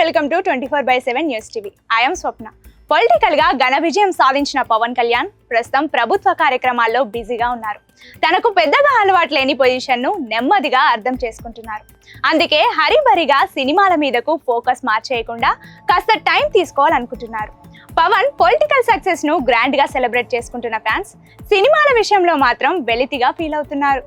Welcome to 24/7 news TV. I am Swapna. Political గా ఘన విజయం సాధించిన పవన్ కళ్యాణ్ ప్రస్తుతం ప్రభుత్వ కార్యక్రమాల్లో బిజీగా ఉన్నారు. తనకు పెద్దగా అలవాటు లేని పొజిషన్ ను నెమ్మదిగా అర్థం చేసుకుంటున్నారు. అందుకే హరిబరిగా సినిమాల మీదకు ఫోకస్ మార్చేయకుండా కాస్త టైం తీసుకోవాలనుకుంటున్నారు. పవన్ పొలిటికల్ సక్సెస్ ను గ్రాండ్ గా సెలబ్రేట్ చేసుకుంటున్న ఫ్యాన్స్ సినిమాల విషయంలో మాత్రం వెలితిగా ఫీల్ అవుతున్నారు.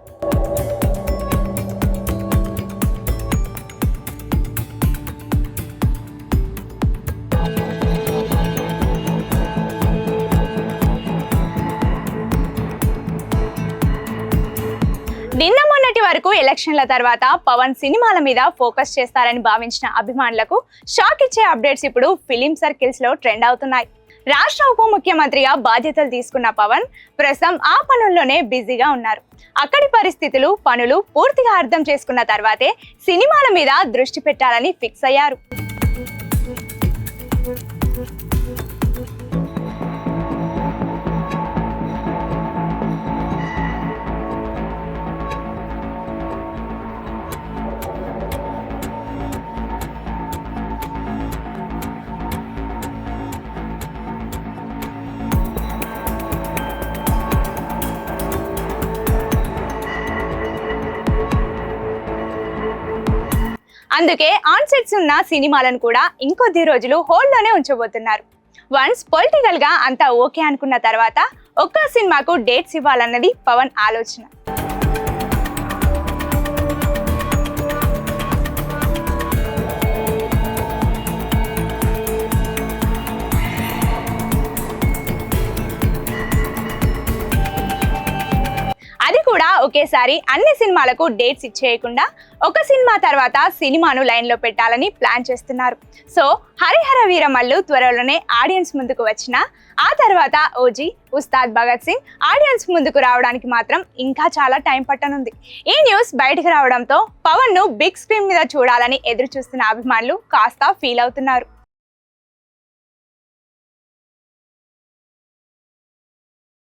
నిన్న మొన్నటి వరకు ఎలక్షన్ల తర్వాత పవన్ సినిమాల మీద ఫోకస్ చేస్తారని భావించిన అభిమానులకు షాక్ ఇచ్చే అప్డేట్స్ ఇప్పుడు ఫిలిం సర్కిల్స్ లో ట్రెండ్ అవుతున్నాయి. రాష్ట్ర ఉప ముఖ్యమంత్రిగా బాధ్యతలు తీసుకున్న పవన్ ప్రస్తుతం ఆ పనుల్లోనే బిజీగా ఉన్నారు. అక్కడి పరిస్థితులు, పనులు పూర్తిగా అర్థం చేసుకున్న తర్వాతే సినిమాల మీద దృష్టి పెట్టాలని ఫిక్స్ అయ్యారు. అందుకే ఆన్ సెట్స్ ఉన్న సినిమాలను కూడా ఇంకొద్ది రోజులు హోల్డ్ లోనే ఉంచబోతున్నారు. వన్స్ పొలిటికల్ గా అంతా ఓకే అనుకున్న తర్వాత ఒక్క సినిమాకు డేట్స్ ఇవ్వాలన్నది పవన్ ఆలోచన. అది కూడా ఒకేసారి అన్ని సినిమాలకు డేట్స్ ఇచ్చేయకుండా ఒక సినిమా తర్వాత సినిమాను లైన్ లో పెట్టాలని ప్లాన్ చేస్తున్నారు. సో హరిహర వీరమల్లు త్వరలోనే ఆడియన్స్ ముందుకు వచ్చిన ఆ తర్వాత ఓజీ, ఉస్తాద్ భగత్ సింగ్ ఆడియన్స్ ముందుకు రావడానికి మాత్రం ఇంకా చాలా టైం పట్టనుంది. ఈ న్యూస్ బయటకు రావడంతో పవన్ ను బిగ్ స్క్రీన్ మీద చూడాలని ఎదురు చూస్తున్న అభిమానులు కాస్త ఫీల్ అవుతున్నారు.